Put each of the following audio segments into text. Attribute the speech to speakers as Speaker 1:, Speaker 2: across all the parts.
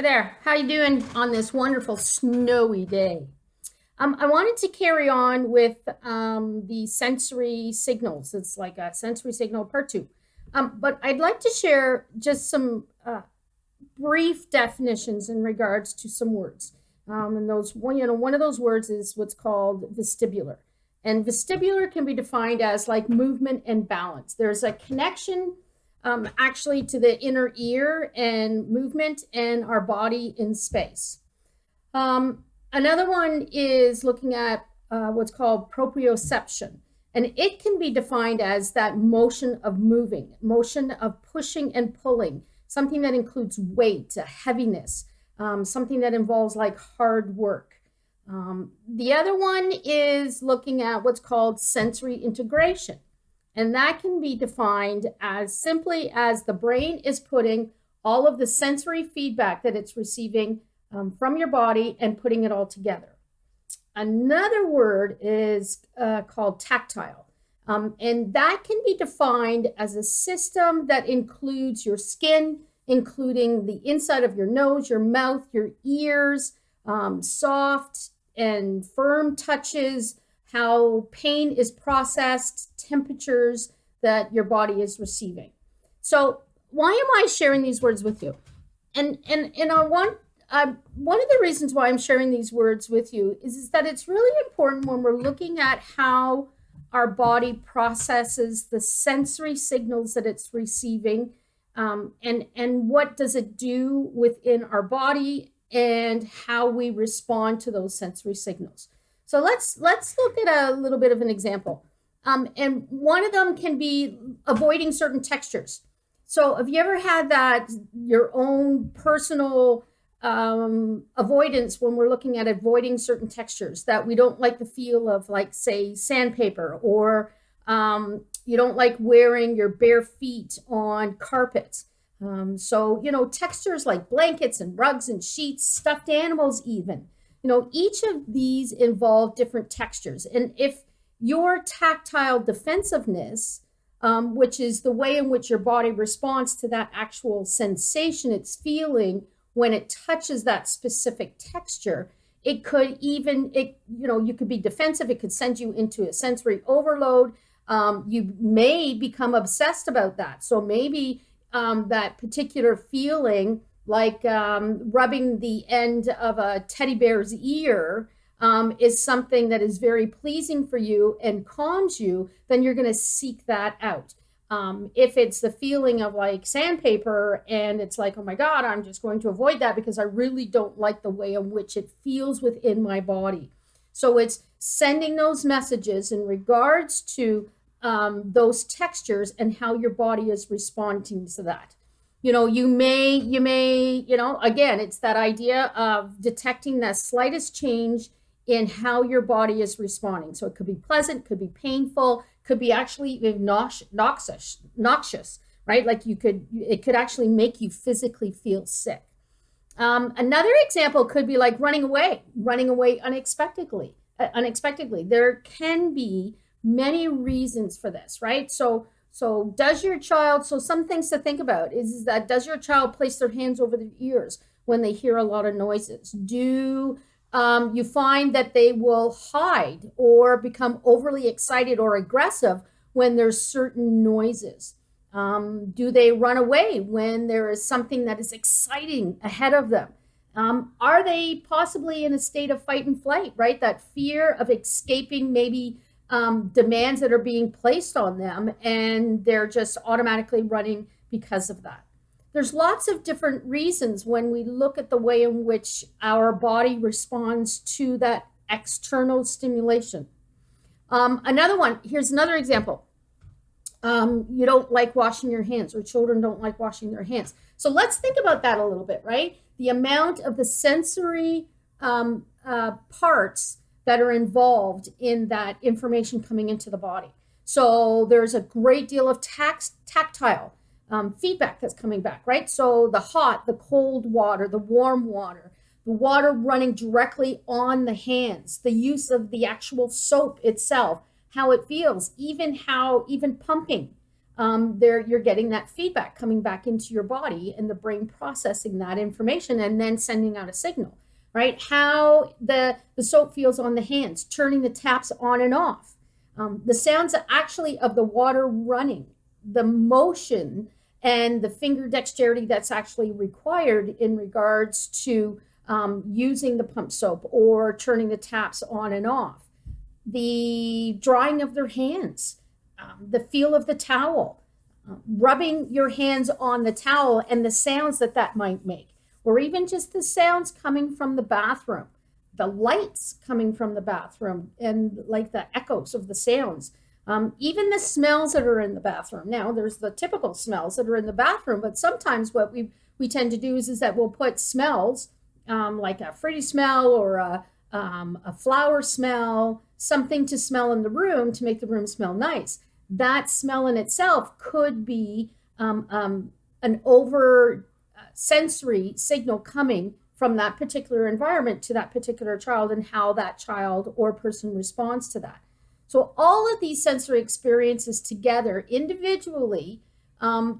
Speaker 1: Hi there. How you doing on this wonderful snowy day? I wanted to carry on with the sensory signals. It's like a sensory signal part two. But I'd like to share just some brief definitions in regards to some words. And those one of those words is what's called vestibular. And vestibular can be defined as like movement and balance. There's a connection actually to the inner ear and movement and our body in space. Another one is looking at what's called proprioception. And it can be defined as that motion of moving, motion of pushing and pulling, something that includes weight, heaviness, something that involves like hard work. The other one is looking at what's called sensory integration. And that can be defined as simply as the brain is putting all of the sensory feedback that it's receiving from your body and putting it all together. Another word is called tactile. And that can be defined as a system that includes your skin, including the inside of your nose, your mouth, your ears, soft and firm touches, how pain is processed, temperatures that your body is receiving. So why am I sharing these words with you? And I want one of the reasons why I'm sharing these words with you is that it's really important when we're looking at how our body processes the sensory signals that it's receiving, and what does it do within our body and how we respond to those sensory signals. So let's look at a little bit of an example. And one of them can be avoiding certain textures. So have you ever had that your own personal avoidance when we're looking at avoiding certain textures that we don't like the feel of, like say sandpaper, or you don't like wearing your bare feet on carpets? So textures like blankets and rugs and sheets, stuffed animals even. Each of these involve different textures. And if your tactile defensiveness, which is the way in which your body responds to that actual sensation it's feeling when it touches that specific texture, it could even, you could be defensive. It could send you into a sensory overload. You may become obsessed about that. So maybe that particular feeling, like rubbing the end of a teddy bear's ear, is something that is very pleasing for you and calms you, then you're going to seek that out. If it's the feeling of like sandpaper and it's like, oh my God, I'm just going to avoid that because I really don't like the way in which it feels within my body. So it's sending those messages in regards to those textures and how your body is responding to that. You may, again, it's that idea of detecting that slightest change in how your body is responding. So it could be pleasant, could be painful, could be actually even noxious, right? Like it could actually make you physically feel sick. Another example could be like running away unexpectedly. There can be many reasons for this, right? So does your child, so some things to think about is that, does your child place their hands over their ears when they hear a lot of noises? Do you find that they will hide or become overly excited or aggressive when there's certain noises? Do they run away when there is something that is exciting ahead of them? Are they possibly in a state of fight and flight, right? That fear of escaping maybe demands that are being placed on them, and they're just automatically running because of that. There's lots of different reasons when we look at the way in which our body responds to that external stimulation. Here's another example. You don't like washing your hands, or children don't like washing their hands. So let's think about that a little bit, right? The amount of the sensory parts that are involved in that information coming into the body. So there's a great deal of tactile feedback that's coming back, right? So the hot, the cold water, the warm water, the water running directly on the hands, the use of the actual soap itself, how it feels, even pumping. you're getting that feedback coming back into your body, and the brain processing that information and then sending out a signal, right? How the soap feels on the hands, turning the taps on and off, the sounds actually of the water running, the motion and the finger dexterity that's actually required in regards to using the pump soap or turning the taps on and off, the drying of their hands, the feel of the towel, rubbing your hands on the towel and the sounds that that might make, or even just the sounds coming from the bathroom, the lights coming from the bathroom and like the echoes of the sounds, even the smells that are in the bathroom. Now there's the typical smells that are in the bathroom, but sometimes what we tend to do is that we'll put smells like a fruity smell or a flower smell, something to smell in the room to make the room smell nice. That smell in itself could be an over sensory signal coming from that particular environment to that particular child and how that child or person responds to that. So all of these sensory experiences together, individually,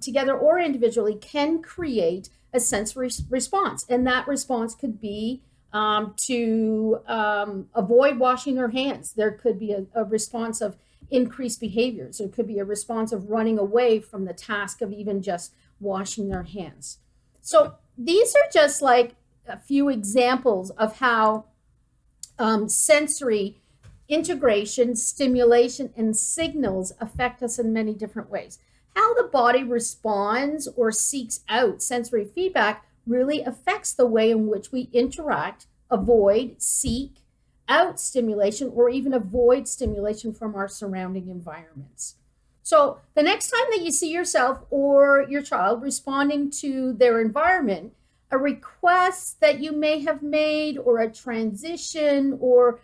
Speaker 1: together or individually, can create a sensory response. And that response could be to avoid washing their hands. There could be a response of increased behaviors. There could be a response of running away from the task of even just washing their hands. So these are just like a few examples of how sensory integration, stimulation, and signals affect us in many different ways. How the body responds or seeks out sensory feedback really affects the way in which we interact, avoid, seek out stimulation, or even avoid stimulation from our surrounding environments. So the next time that you see yourself or your child responding to their environment, a request that you may have made, or a transition, or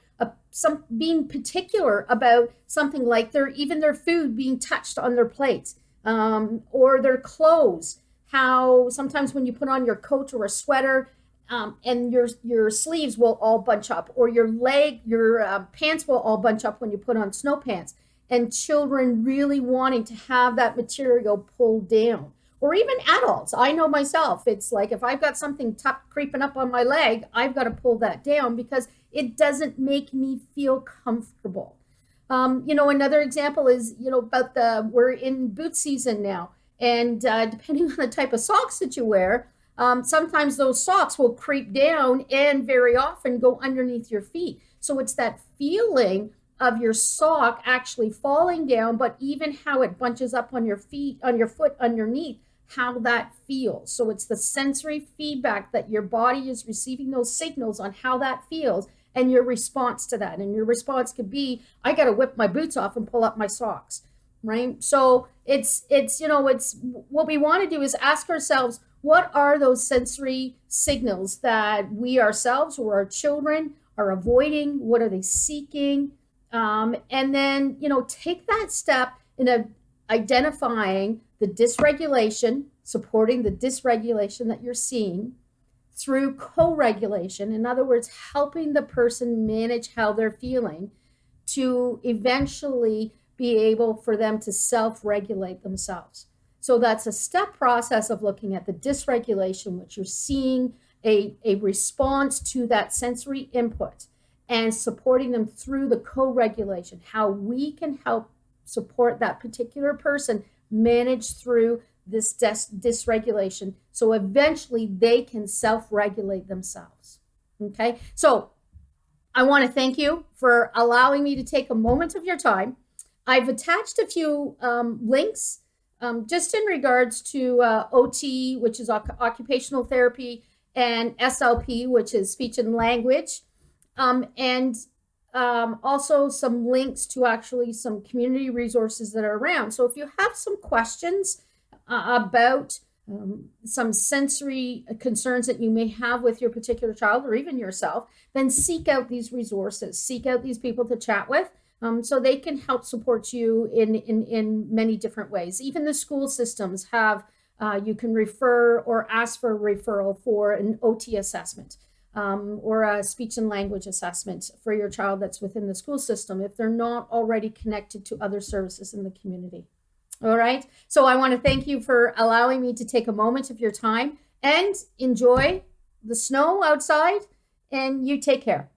Speaker 1: some being particular about something like their food being touched on their plates, or their clothes. How sometimes when you put on your coat or a sweater, and your sleeves will all bunch up, or your pants will all bunch up when you put on snow pants, and children really wanting to have that material pulled down. Or even adults. I know myself, it's like if I've got something creeping up on my leg, I've got to pull that down because it doesn't make me feel comfortable. Another example is, about we're in boot season now, and depending on the type of socks that you wear, sometimes those socks will creep down and very often go underneath your feet. So it's that feeling of your sock actually falling down, but even how it bunches up on your feet, on your foot underneath, how that feels. So it's the sensory feedback that your body is receiving, those signals on how that feels, and your response to that. And your response could be, I got to whip my boots off and pull up my socks, right? So it's what we want to do is ask ourselves, what are those sensory signals that we ourselves or our children are avoiding? What are they seeking? And then, take that step in identifying the dysregulation, supporting the dysregulation that you're seeing through co-regulation. In other words, helping the person manage how they're feeling to eventually be able for them to self-regulate themselves. So that's a step process of looking at the dysregulation, which you're seeing a response to that sensory input, and supporting them through the co-regulation, how we can help support that particular person manage through this dysregulation so eventually they can self-regulate themselves. Okay, so I want to thank you for allowing me to take a moment of your time. I've attached a few links just in regards to OT, which is occupational therapy, and SLP, which is speech and language, and also some links to actually some community resources that are around. So if you have some questions about some sensory concerns that you may have with your particular child or even yourself, then seek out these resources, seek out these people to chat with, so they can help support you in many different ways. Even the school systems have, you can refer or ask for a referral for an OT assessment. Or a speech and language assessment for your child that's within the school system if they're not already connected to other services in the community. All right. So I want to thank you for allowing me to take a moment of your time and enjoy the snow outside. And you take care.